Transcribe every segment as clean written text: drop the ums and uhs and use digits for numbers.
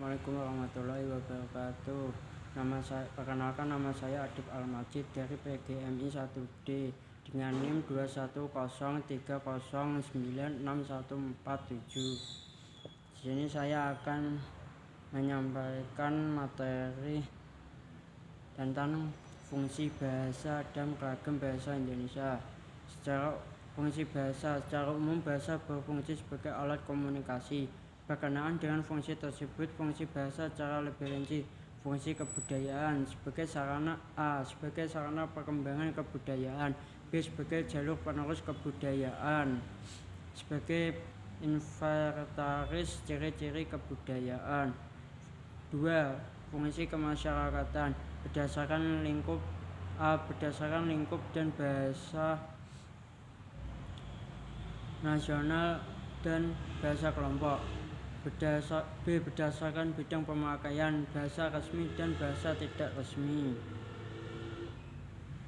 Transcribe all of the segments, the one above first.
Assalamualaikum warahmatullahi wabarakatuh. Perkenalkan nama saya Adib Al-Majid dari PGMI 1D dengan NIM 21030906147. Di sini saya akan menyampaikan materi tentang fungsi bahasa dan beragam bahasa Indonesia. Fungsi bahasa secara umum, bahasa berfungsi sebagai alat komunikasi. Berkenaan dengan fungsi tersebut, fungsi bahasa secara lebih rinci. Fungsi kebudayaan sebagai sarana sebagai sarana perkembangan kebudayaan. B. Sebagai jalur penerus kebudayaan. Sebagai inventaris ciri-ciri kebudayaan. 2. Fungsi kemasyarakatan berdasarkan lingkup dan bahasa nasional dan bahasa kelompok. B. Berdasarkan bidang pemakaian bahasa resmi dan bahasa tidak resmi.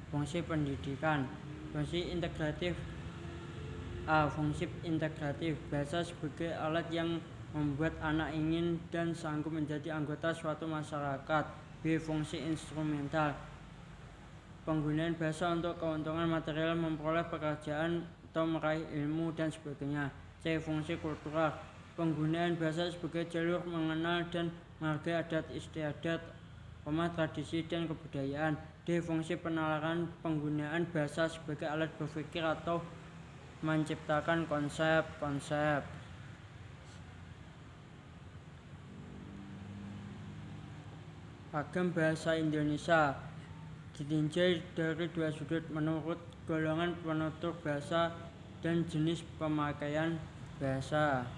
Fungsi pendidikan. Fungsi integratif. Fungsi integratif bahasa sebagai alat yang membuat anak ingin dan sanggup menjadi anggota suatu masyarakat. B. Fungsi instrumental. Penggunaan bahasa untuk keuntungan material, memperoleh pekerjaan atau meraih ilmu dan sebagainya. C. Fungsi kultural. Penggunaan bahasa sebagai jalur mengenal dan menghargai adat istiadat, tradisi dan kebudayaan. D. Fungsi penalaran. Penggunaan bahasa sebagai alat berpikir atau menciptakan konsep-konsep. Ragam bahasa Indonesia ditinjau dari dua sudut, menurut golongan penutur bahasa dan jenis pemakaian bahasa.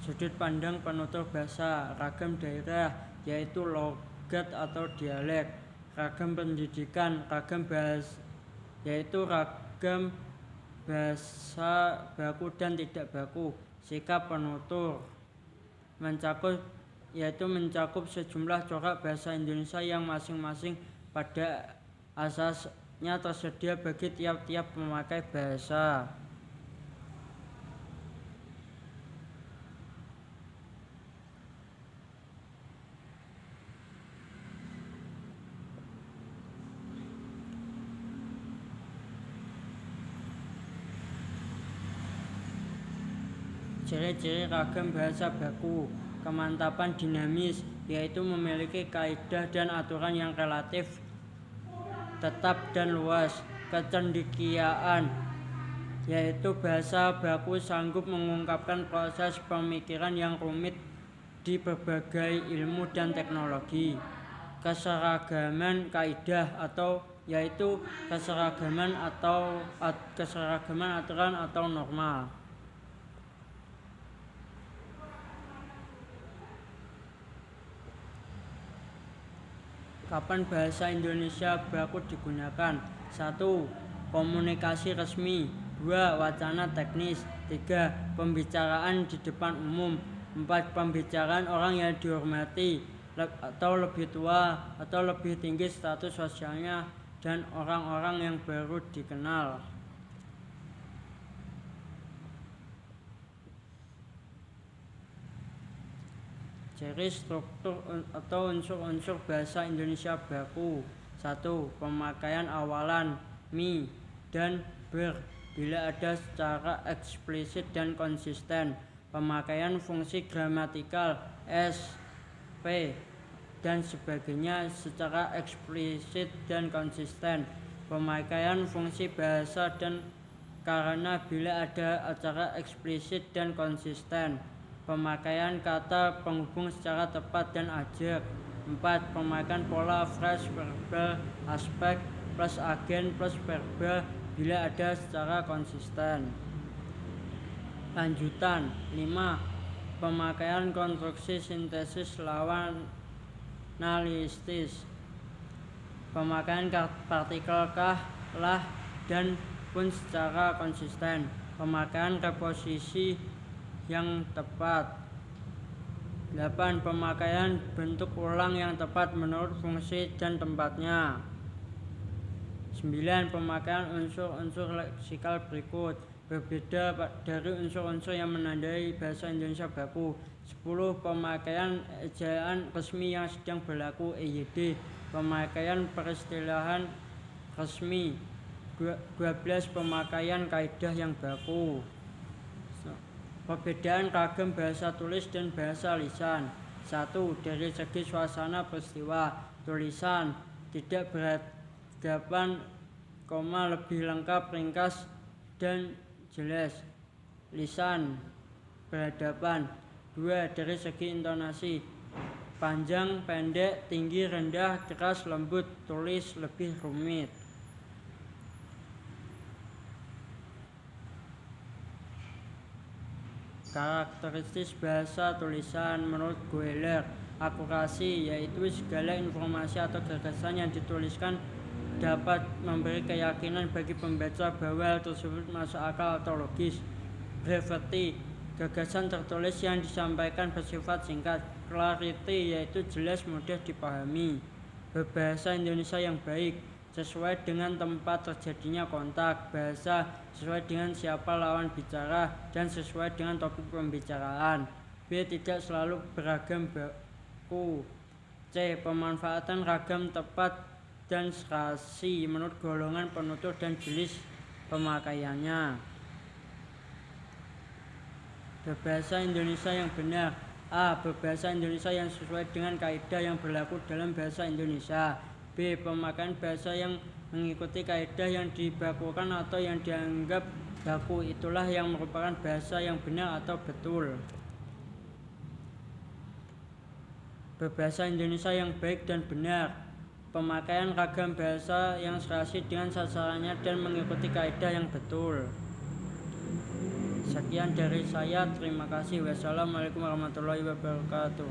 Sudut pandang penutur bahasa: ragam daerah, yaitu logat atau dialek. Ragam pendidikan, ragam bahasa, yaitu ragam bahasa baku dan tidak baku. Sikap penutur mencakup sejumlah corak bahasa Indonesia yang masing-masing pada asasnya tersedia bagi tiap-tiap pemakai bahasa. Ciri-ciri ragam bahasa baku: kemantapan dinamis, yaitu memiliki kaidah dan aturan yang relatif tetap dan luas. Kecendekiaan, yaitu bahasa baku sanggup mengungkapkan proses pemikiran yang rumit di berbagai ilmu dan teknologi. Keseragaman kaidah yaitu keseragaman aturan atau norma. Kapan bahasa Indonesia baku digunakan? 1. Komunikasi resmi. 2. Wacana teknis. 3. Pembicaraan di depan umum. 4. Pembicaraan orang yang dihormati atau lebih tua atau lebih tinggi status sosialnya dan orang-orang yang baru dikenal. Ciri struktur atau unsur-unsur bahasa Indonesia baku. 1. Pemakaian awalan mi dan ber bila ada secara eksplisit dan konsisten. Pemakaian fungsi gramatikal s, p, dan sebagainya secara eksplisit dan konsisten. Pemakaian fungsi bahasa dan karena bila ada acara eksplisit dan konsisten. Pemakaian kata penghubung secara tepat dan ajak. 4. Pemakaian pola frase verbal aspek plus agen plus verbal bila ada secara konsisten. Lanjutan. 5. Pemakaian konstruksi sintesis lawan analisis. Pemakaian partikel kah, lah, dan pun secara konsisten. Pemakaian preposisi yang tepat. 8. Pemakaian bentuk ulang yang tepat menurut fungsi dan tempatnya. 9. Pemakaian unsur-unsur leksikal berikut berbeda dari unsur-unsur yang menandai bahasa Indonesia baku. 10. Pemakaian ejaan resmi yang sedang berlaku EYD. Pemakaian peristilahan resmi. 12. Pemakaian kaidah yang baku. Perbedaan ragam bahasa tulis dan bahasa lisan. 1. Dari segi suasana peristiwa. Tulisan tidak berhadapan, lebih lengkap, ringkas, dan jelas. Lisan berhadapan. 2. Dari segi intonasi. Panjang, pendek, tinggi, rendah, keras, lembut. Tulis lebih rumit. Karakteristik bahasa tulisan menurut Goeller. Akurasi, yaitu segala informasi atau gagasan yang dituliskan dapat memberi keyakinan bagi pembaca bahwa hal tersebut masuk akal atau logis. Brevity, gagasan tertulis yang disampaikan bersifat singkat. Clarity, yaitu jelas, mudah dipahami. Berbahasa Indonesia yang baik, sesuai dengan tempat terjadinya kontak. Bahasa sesuai dengan siapa lawan bicara dan sesuai dengan topik pembicaraan. B. Tidak selalu beragam baku. C. Pemanfaatan ragam tepat dan serasi menurut golongan penutur dan jenis pemakaiannya. Berbahasa Indonesia yang benar. A. Berbahasa Indonesia yang sesuai dengan kaidah yang berlaku dalam bahasa Indonesia. B. Pemakaian bahasa yang mengikuti kaidah yang dibakukan atau yang dianggap baku, itulah yang merupakan bahasa yang benar atau betul. Berbahasa Indonesia yang baik dan benar. Pemakaian ragam bahasa yang serasi dengan sasarannya dan mengikuti kaidah yang betul. Sekian dari saya, terima kasih. Wassalamualaikum warahmatullahi wabarakatuh.